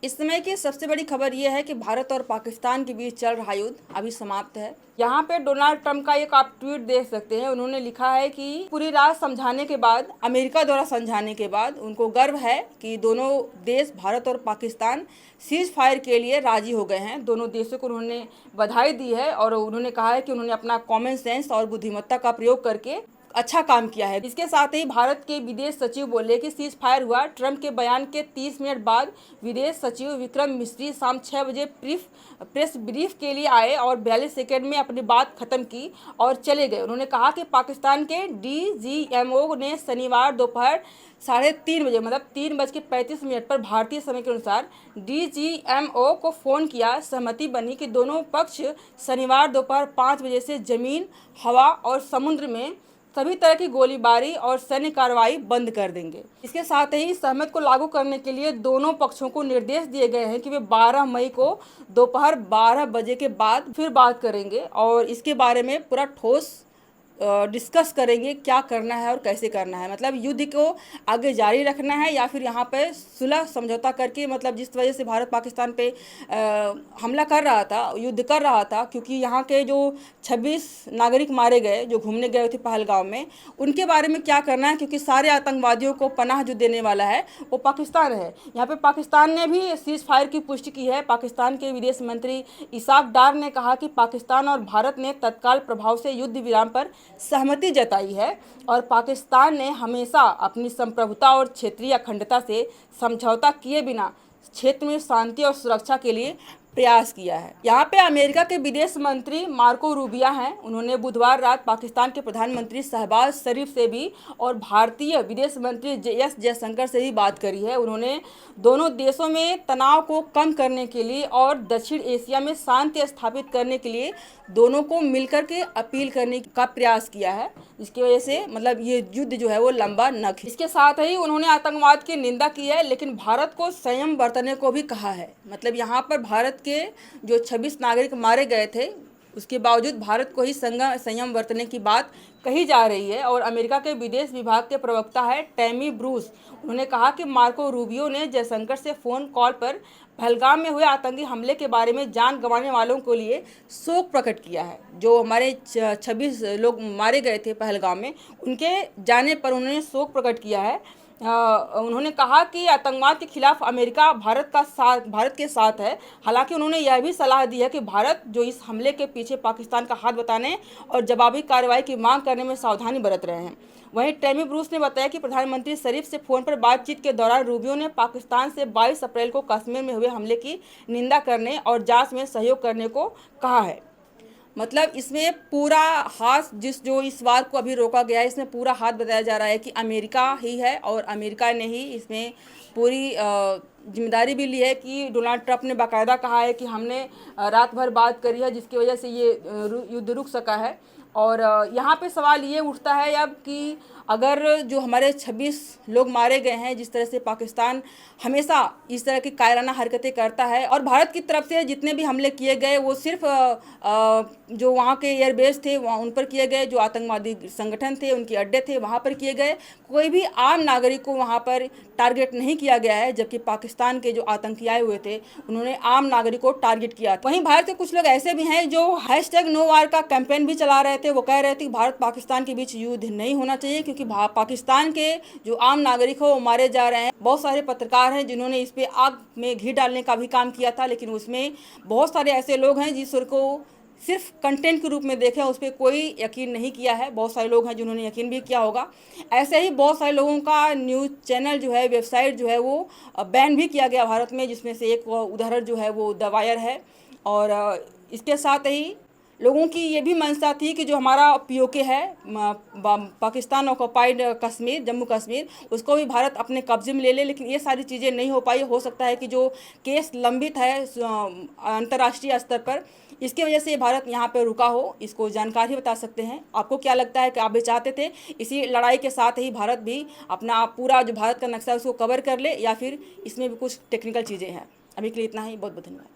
इस समय की सबसे बड़ी खबर यह है कि भारत और पाकिस्तान के बीच चल रहा युद्ध अभी समाप्त है। यहाँ पे डोनाल्ड ट्रंप का एक आप ट्वीट देख सकते हैं। उन्होंने लिखा है कि पूरी रात समझाने के बाद, अमेरिका द्वारा समझाने के बाद उनको गर्व है कि दोनों देश भारत और पाकिस्तान सीज फायर के लिए राजी हो गए हैं। दोनों देशों को उन्होंने बधाई दी है और उन्होंने कहा है कि उन्होंने अपना कॉमन सेंस और बुद्धिमत्ता का प्रयोग करके अच्छा काम किया है। इसके साथ ही भारत के विदेश सचिव बोले कि सीज फायर हुआ। ट्रंप के बयान के 30 मिनट बाद विदेश सचिव विक्रम मिस्री शाम 6 बजे प्रेस ब्रीफ के लिए आए और 42 सेकेंड में अपनी बात खत्म की और चले गए। उन्होंने कहा कि पाकिस्तान के DGMO ने शनिवार दोपहर 3:30 बजे मतलब 3:35 पर भारतीय समय के अनुसार DGMO को फ़ोन किया। सहमति बनी कि दोनों पक्ष शनिवार दोपहर 5 बजे से ज़मीन, हवा और समुद्र में सभी तरह की गोलीबारी और सैन्य कार्रवाई बंद कर देंगे। इसके साथ ही सहमति को लागू करने के लिए दोनों पक्षों को निर्देश दिए गए हैं कि वे 12 मई को दोपहर 12 बजे के बाद फिर बात करेंगे और इसके बारे में पूरा ठोस डिस्कस करेंगे क्या करना है और कैसे करना है। मतलब युद्ध को आगे जारी रखना है या फिर यहाँ पे सुलह समझौता करके, मतलब जिस वजह से भारत पाकिस्तान पे हमला कर रहा था, युद्ध कर रहा था, क्योंकि यहाँ के जो 26 नागरिक मारे गए जो घूमने गए थे पहलगाम में, उनके बारे में क्या करना है, क्योंकि सारे आतंकवादियों को पनाह जो देने वाला है वो पाकिस्तान है। यहाँ पे पाकिस्तान ने भी सीज फायर की पुष्टि की है। पाकिस्तान के विदेश मंत्री इसाक डार ने कहा कि पाकिस्तान और भारत ने तत्काल प्रभाव से युद्ध विराम पर सहमति जताई है और पाकिस्तान ने हमेशा अपनी संप्रभुता और क्षेत्रीय अखंडता से समझौता किए बिना क्षेत्र में शांति और सुरक्षा के लिए प्रयास किया है। यहाँ पे अमेरिका के विदेश मंत्री मार्को रूबियो हैं। उन्होंने बुधवार रात पाकिस्तान के प्रधानमंत्री शहबाज शरीफ से भी और भारतीय विदेश मंत्री एस जयशंकर से भी बात करी है। उन्होंने दोनों देशों में तनाव को कम करने के लिए और दक्षिण एशिया में शांति स्थापित करने के लिए दोनों को मिलकर के अपील करने का प्रयास किया है, जिसकी वजह से मतलब ये युद्ध जो है वो लंबा न खिंचे। इसके साथ ही उन्होंने आतंकवाद की निंदा की है, लेकिन भारत को संयम बरतने को भी कहा है। मतलब यहाँ पर भारत के जो 26 नागरिक मारे गए थे, उसके बावजूद भारत को ही संयम बरतने की बात कही जा रही है। और अमेरिका के विदेश विभाग के प्रवक्ता है टैमी ब्रूस, उन्होंने कहा कि मार्को रूबियो ने जयशंकर से फ़ोन कॉल पर पहलगाम में हुए आतंकी हमले के बारे में जान गंवाने वालों के लिए शोक प्रकट किया है। जो हमारे 26 लोग मारे गए थे पहलगाम में, उनके जाने पर उन्होंने शोक प्रकट किया है। उन्होंने कहा कि आतंकवाद के खिलाफ अमेरिका भारत के साथ है। हालांकि उन्होंने यह भी सलाह दी है कि भारत जो इस हमले के पीछे पाकिस्तान का हाथ बताने और जवाबी कार्रवाई की मांग करने में सावधानी बरत रहे हैं। वहीं टैमी ब्रूस ने बताया कि प्रधानमंत्री शरीफ से फ़ोन पर बातचीत के दौरान रूबियो ने पाकिस्तान से 22 अप्रैल को कश्मीर में हुए हमले की निंदा करने और जांच में सहयोग करने को कहा है। मतलब इसमें पूरा हाथ जो इस वार को अभी रोका गया है, इसमें पूरा हाथ बताया जा रहा है कि अमेरिका ही है और अमेरिका ने ही इसमें पूरी जिम्मेदारी भी ली है कि डोनाल्ड ट्रंप ने बाकायदा कहा है कि हमने रात भर बात करी है, जिसकी वजह से ये युद्ध रुक सका है। और यहाँ पे सवाल ये उठता है अब कि अगर जो हमारे 26 लोग मारे गए हैं, जिस तरह से पाकिस्तान हमेशा इस तरह की कायराना हरकतें करता है और भारत की तरफ से जितने भी हमले किए गए वो सिर्फ जो वहाँ के एयरबेस थे वहाँ उन पर किए गए, जो आतंकवादी संगठन थे उनके अड्डे थे वहाँ पर किए गए। कोई भी आम नागरिक को वहाँ पर टारगेट नहीं किया गया है, जबकि पाकिस्तान के जो आतंकी आए हुए थे उन्होंने आम नागरिक को टारगेट किया। वहीं भारत के कुछ लोग ऐसे भी हैं जो #NoWar का कैंपेन भी चला रहे थे। वो कह रहे थे कि भारत पाकिस्तान के बीच युद्ध नहीं होना चाहिए, क्योंकि पाकिस्तान के जो आम नागरिक हो वो मारे जा रहे हैं। बहुत सारे पत्रकार हैं जिन्होंने इस पे आग में घी डालने का भी काम किया था, लेकिन उसमें बहुत सारे ऐसे लोग हैं जिसको सिर्फ कंटेंट के रूप में देखे, उस पर कोई यकीन नहीं किया है। बहुत सारे लोग हैं जिन्होंने यकीन भी किया होगा। ऐसे ही बहुत सारे लोगों का न्यूज़ चैनल जो है, वेबसाइट जो है वो बैन भी किया गया भारत में, जिसमें से एक उदाहरण जो है वो द वायर है। और इसके साथ ही लोगों की ये भी मंशा थी कि जो हमारा POK है, पाकिस्तान ऑक्युपाइड कश्मीर, जम्मू कश्मीर, उसको भी भारत अपने कब्जे में ले ले, लेकिन ये सारी चीज़ें नहीं हो पाई। हो सकता है कि जो केस लंबित है अंतर्राष्ट्रीय स्तर पर, इसकी वजह से भारत यहाँ पर रुका हो। इसको जानकारी बता सकते हैं। आपको क्या लगता है कि आप भी चाहते थे इसी लड़ाई के साथ ही भारत भी अपना पूरा जो भारत का नक्शा है उसको कवर कर ले, या फिर इसमें भी कुछ टेक्निकल चीज़ें हैं? अभी के लिए इतना ही। बहुत बहुत धन्यवाद।